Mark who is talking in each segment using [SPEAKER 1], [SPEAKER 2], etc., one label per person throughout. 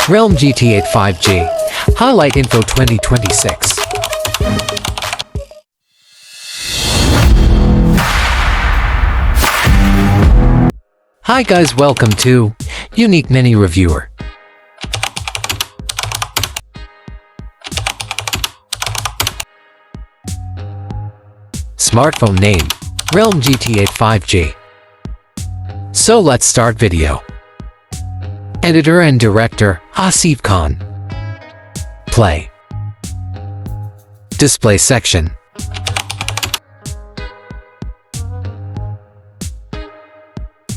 [SPEAKER 1] Realme GT 5G. Highlight Info 2026. Hi guys, welcome to Unique Mini Reviewer. Smartphone name, Realme GT 5G. So let's start video. Editor and Director, Asif Khan. Play. Display section.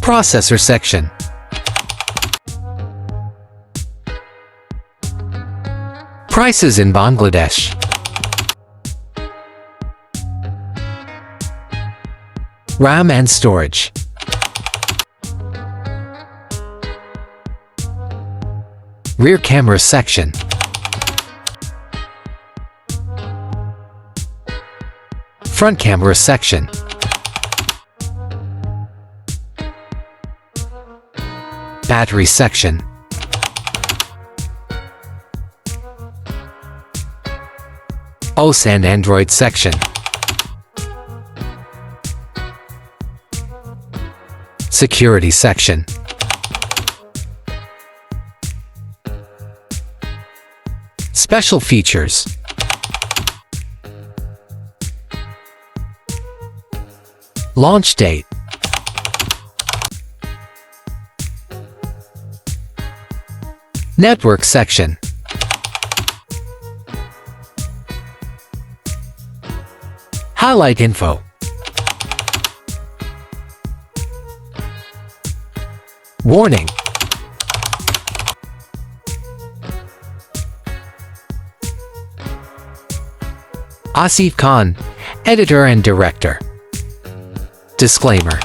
[SPEAKER 1] Processor section. Prices in Bangladesh. RAM and storage. Rear camera section. Front camera section. Battery section. OS and Android section. Security section. Special features. Launch date. Network section. Highlight info. Warning. Asif Khan, Editor and Director. Disclaimer.